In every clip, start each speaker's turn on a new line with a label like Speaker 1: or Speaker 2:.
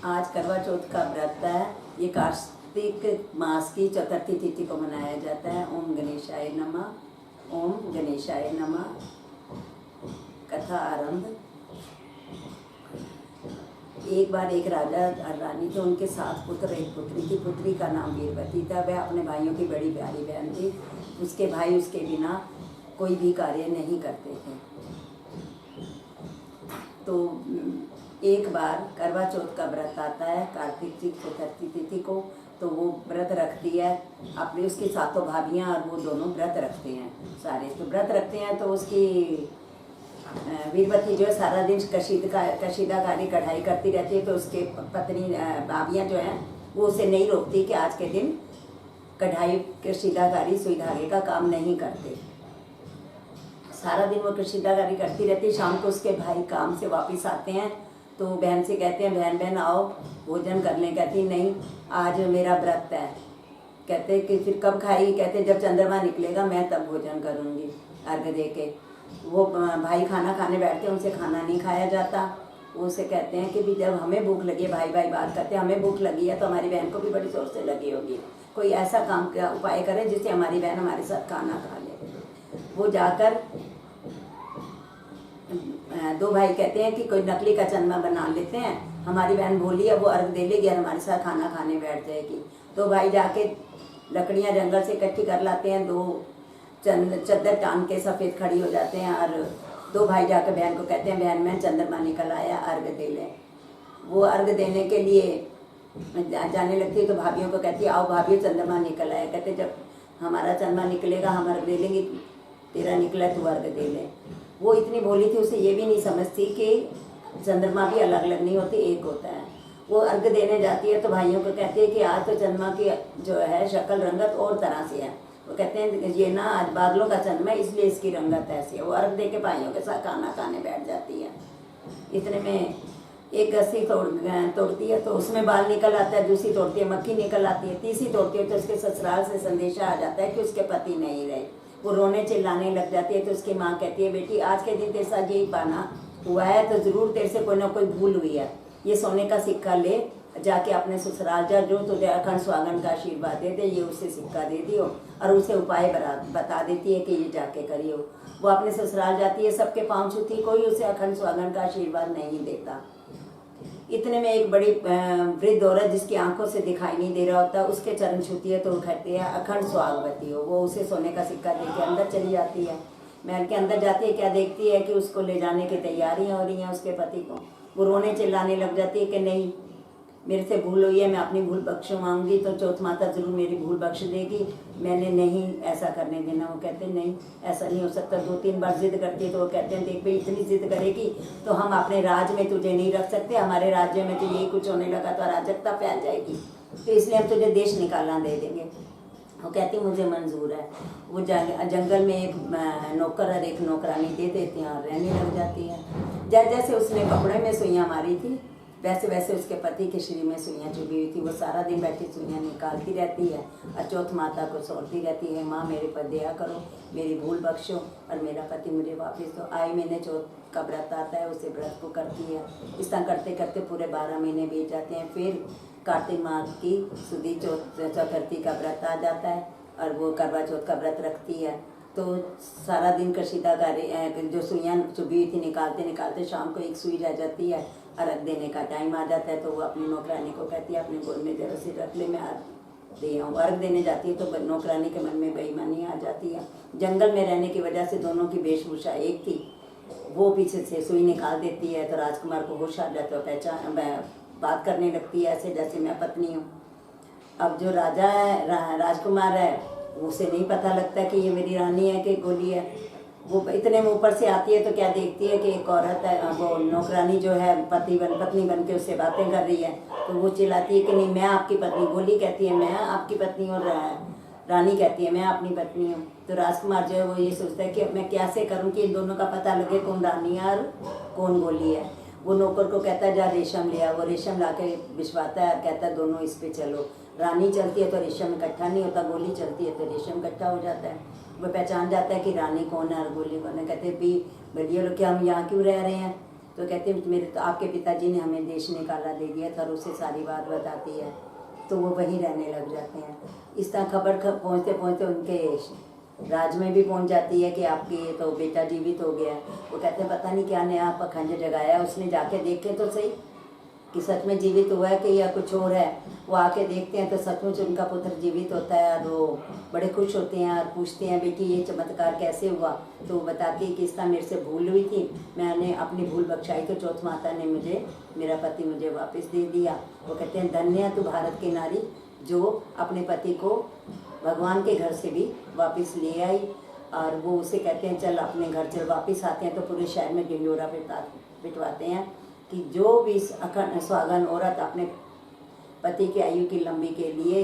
Speaker 1: आज करवा चौथ का व्रत है। ये कार्तिक मास की चतुर्थी तिथि को मनाया जाता है। ओम गणेशाय नमः। ओम गणेशाय नमः। कथा आरंभ। एक बार एक राजा और रानी थे, उनके 7 पुत्र एक पुत्री थी। पुत्री का नाम वीरवती था। वह अपने भाइयों की बड़ी प्यारी बहन थी। उसके भाई उसके बिना कोई भी कार्य नहीं करते थे। तो एक बार करवा चौथ का व्रत आता है कार्तिक की चतुर्थी तिथि को। तो वो व्रत रखती है अपनी, उसकी 7 भाभियाँ और वो दोनों व्रत रखते हैं सारे। तो व्रत रखते हैं तो उसकी वीरवती जो है सारा दिन कशीदाकारी कढ़ाई करती रहती है। तो उसके पत्नी भाभियाँ जो हैं वो उसे नहीं रोकती कि आज के दिन कढ़ाई कशीदाकारी सुई धागे का काम नहीं करते। सारा दिन वो कशीदाकारी करती रहती है। शाम को उसके भाई काम से वापस आते हैं तो बहन से कहते हैं, बहन बहन आओ भोजन कर लें। कहती नहीं, आज मेरा व्रत है। कहते कि फिर कब खाएगी? कहते जब चंद्रमा निकलेगा मैं तब भोजन करूँगी अर्घ दे के। वो भाई खाना खाने बैठते हैं, उनसे खाना नहीं खाया जाता। वो उसे कहते हैं कि भी जब हमें भूख लगी है, भाई भाई बात करते हैं, हमें भूख लगी है तो हमारी बहन को भी बड़ी जोर से लगी होगी। कोई ऐसा काम का उपाय करें जिससे हमारी बहन हमारे साथ खाना खा ले। वो जाकर 2 भाई कहते हैं कि कोई नकली का चंद्रमा बना लेते हैं, हमारी बहन बोली है वो अर्घ दे लेगी और हमारे साथ खाना खाने बैठ जाएगी। 2 भाई जाके लकड़ियां जंगल से इकट्ठी कर लाते हैं। 2 चद्दर टान के सफ़ेद खड़ी हो जाते हैं और 2 भाई जाकर बहन को कहते हैं, बहन मैं चंद्रमा निकल आया, अर्घ दे लें। वो अर्घ देने के लिए जाने लगती है तो भाभियों को कहती है, आओ भाभियों चंद्रमा निकल आया। कहते जब हमारा चंद्रमा निकलेगा हम अर्घ दे लेंगे, तेरा निकला तू अर्घ दे ले। वो इतनी भोली थी, उसे ये भी नहीं समझती कि चंद्रमा भी अलग अलग नहीं होती, एक होता है। वो अर्घ देने जाती है तो भाइयों को कहती है कि आज तो चंद्रमा की जो है शक्ल रंगत और तरह से है। वो कहते हैं ये ना आज बादलों का चंद्रमा है इसलिए इसकी रंगत ऐसी है। वो अर्घ दे के भाइयों के साथ खाना खाने बैठ जाती है। इतने में एक रस्सी तोड़ती है तो उसमें बाल निकल आता है। दूसरी तोड़ती है मक्खी निकल आती है। तीसरी तोड़ती है तो उसके ससुराल से संदेशा आ जाता है कि उसके पति नहीं रहे। वो रोने चिल्लाने लग जाती है तो उसकी माँ कहती है, बेटी आज के दिन तेरे साथ यही पाना हुआ है तो ज़रूर तेरे से कोई ना कोई भूल हुई है। ये सोने का सिक्का ले जाके अपने ससुराल जा, जो तुझे अखंड सुहागन का आशीर्वाद दे दे, ये उससे सिक्का दे दियो। और उसे उपाय बता देती है कि ये जाके करियो। वो अपने ससुराल जाती है, सबके पाँव छूती, कोई उसे अखंड सुहागन का आशीर्वाद नहीं देता। इतने में एक बड़ी वृद्ध औरत जिसकी आंखों से दिखाई नहीं दे रहा होता, उसके चरण छूती है तो वो कहती है, अखंड सुहागवती हो। वो उसे सोने का सिक्का दे के अंदर चली जाती है। महल के अंदर जाती है, क्या देखती है कि उसको ले जाने की तैयारियां हो रही हैं उसके पति को। वो रोने चिल्लाने लग जाती है कि नहीं, मेरे से भूल हुई है, मैं अपनी भूल बख्श मांगूंगी तो चौथ माता जरूर मेरी भूल बख्श देगी, मैंने नहीं ऐसा करने देना। वो कहते नहीं ऐसा नहीं हो सकता। 2-3 बार जिद करती है तो वो कहते हैं, देख भाई इतनी जिद करेगी तो हम अपने राज में तुझे नहीं रख सकते, हमारे राज्य में तो यही कुछ होने लगा तो अराजकता फैल जाएगी, तो इसलिए हम तुझे देश निकालना दे देंगे। वो कहती मुझे मंजूर है। वो जंगल में एक नौकर और एक नौकरानी दे देते हैं और रहने लग जाती है। जैसे जैसे उसने कपड़े में सुइयाँ मारी थी वैसे वैसे उसके पति के शरीर में सुइयाँ चुभी हुई थी। वो सारा दिन बैठी सुइयाँ निकालती रहती है और चौथ माता को सौंपती रहती है, माँ मेरे पर दया करो, मेरी भूल बख्शो और मेरा पति मुझे वापस दो। आए महीने चौथ का व्रत आता है, उसे व्रत को करती है। इस तरह करते करते पूरे 12 महीने बीत जाते हैं। फिर कार्तिक मास की सुदी चतुर्थी का व्रत आ जाता है और वो करवा चौथ का व्रत रखती है। तो सारा दिन कशीदाकारी जो सुइयाँ चुभी हुई थी निकालते निकालते शाम को एक सुई रह जाती है, अर्घ देने का टाइम आ जाता है। तो वो अपनी नौकरानी को कहती है, अपने गोद में जरा से रख ले, मैं अर्घ दे आऊँ। अर्घ देने जाती है तो नौकरानी के मन में बेईमानी आ जाती है। जंगल में रहने की वजह से दोनों की वेशभूषा एक थी। वो पीछे से सुई निकाल देती है तो राजकुमार को होश आ जाता है, पहचान बात करने लगती है ऐसे जैसे मैं पत्नी हूँ। अब जो राजा है, राजकुमार है, उसे नहीं पता लगता कि ये मेरी रानी है कि गोली है। वो इतने में ऊपर से आती है तो क्या देखती है कि एक औरत है, वो नौकरानी जो है पत्नी बन के उससे बातें कर रही है। तो वो चिल्लाती है कि नहीं मैं आपकी पत्नी। गोली कहती है मैं आपकी पत्नी और रानी कहती है मैं अपनी पत्नी हूँ। तो राजकुमार जो है वो ये सोचता है कि मैं कैसे करूँ कि इन दोनों का पता लगे कौन रानी है और कौन गोली है। वो नौकर को कहता है जा रेशम ले आ। वो रेशम ला के बिछवाता है और कहता है दोनों इस पे चलो। रानी चलती है तो रेशम इकट्ठा नहीं होता, गोली चलती है तो रेशम इकट्ठा हो जाता है। वो पहचान जाता है कि रानी कौन है और गोली कौन है। कहते भी बढ़िया लोग क्या हम यहाँ क्यों रह रहे हैं, तो कहते हैं मेरे तो आपके पिताजी ने हमें देश निकाला दे दिया था, और उससे सारी बात बताती है, तो वो वहीं रहने लग जाते हैं। इस तरह खबर पहुँचते पहुँचते उनके राज में भी पहुँच जाती है कि आपकी तो बेटा जीवित हो गया। वो कहते हैं पता नहीं क्या नया पखंड जगाया उसने, जाके देखे तो सही कि सच में जीवित हुआ है कि या कुछ और है। वो आके देखते हैं तो सचमुच उनका पुत्र जीवित होता है, और वो बड़े खुश होते हैं और पूछते हैं बेटी ये चमत्कार कैसे हुआ। तो वो बताती है कि इस तरह मेरे से भूल हुई थी, मैंने अपनी भूल बख्शाई तो चौथ माता ने मुझे, मेरा पति मुझे वापस दे दिया। वो कहते हैं धन्य है तू भारत की नारी जो अपने पति को भगवान के घर से भी वापस ले आई। और वो उसे कहते हैं चल अपने घर चल। वापस आते हैं तो पूरे शहर में ढिंडोरा पिटवाते हैं कि जो भी अखंड सुहागन औरत अपने पति की आयु की लंबी के लिए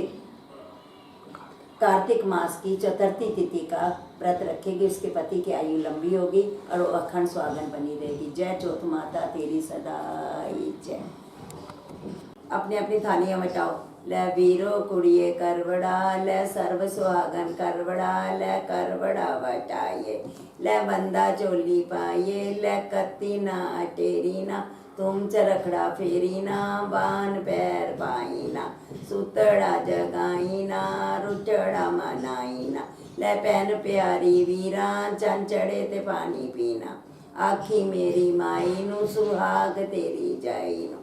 Speaker 1: कार्तिक मास की चतुर्थी तिथि का व्रत रखेगी, उसके पति की आयु लंबी होगी और वो अखंड सुहागन बनी रहेगी। जय चौथ माता तेरी सदाई जय। अपनी अपनी थालियां मटाओ। ले वीरो कुड़िए करवड़ा, ले सर्व सुहागन करवड़ा, ले करवड़ा बटाइए, ले बंदा चोली पाइए, ले कत्ती ना टेरी ना, तुम चरखड़ा फेरी ना, बान पैर पाई ना, सुतड़ा जगाई ना, रुचड़ा मनाई ना, ले पैन प्यारी वीरा, चन चढ़े ते पानी पीना, आखी मेरी माई नू सुहाग तेरी जाई नू।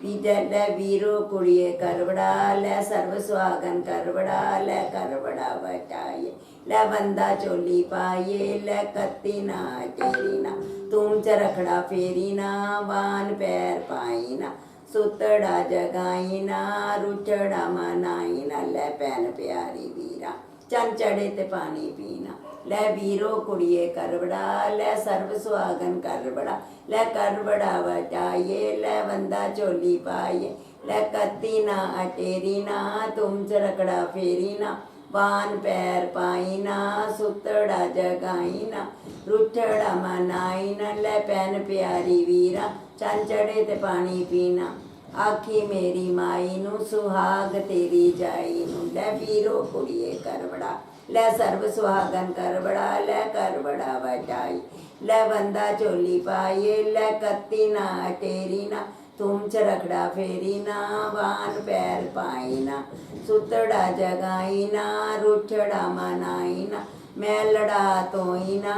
Speaker 1: ले वीरो कुड़िए करवड़ा, ले सर्व सुहागन करवड़ा, ले करवड़ा बटाइए, ले बंदा चोली पाइए, ले कत्ती ना टेरी ना, तुम चरखड़ा फेरी ना, बान पैर पाई ना, सुतड़ा जगाई ना, रुचड़ा मनाई ना, ले पैन प्यारी वीरा, चन चढ़े ते पानी पीना, ले वीरो कुड़िए करवड़ा, ले सर्व सुहागन करवड़ा, ले करवड़ा बटाइए, ले बंदा चोली पाइए, ले कत्ती ना अटेरी ना, तुम चरखड़ा फेरी ना, बान पैर पाई ना, सुतड़ा जगाई ना, रुचड़ा मनाई ना, ले पैन प्यारी वीरा, चन चढ़े ते पानी पीना, आखी मेरी माई नू सुहाग तेरी जाई नू। ले वीरो कुड़िए करवड़ा, ले सर्व सुहागन करवड़ा, ले करवड़ा बटाई, ले बंदा चोली पाइए, ले कत्ती ना टेरी ना, तुम चरखड़ा फेरी ना, बान पैर पाई ना, सुतड़ा जगाई ना, रुठड़ा मनाई ना, मैं लड़ा तोई ना,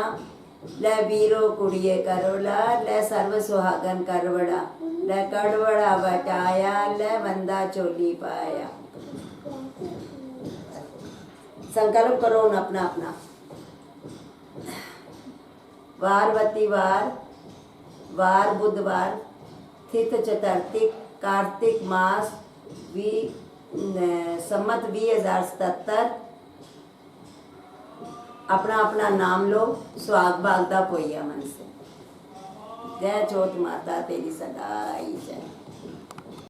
Speaker 1: ले वीरो कुड़िए करवड़ा, ले सर्व सुहागन करवड़ा, ले कड़वड़ा बटाया, ले बंदा चोली पाया। संकल्प करो न अपना अपना। वारवती वार बुधवार, थित चतुर्थी, कार्तिक मास, सम्मत 2077। अपना अपना नाम लो, सुहाग भागदा पोइया मन से। जय चौथ माता तेरी सदाई जय।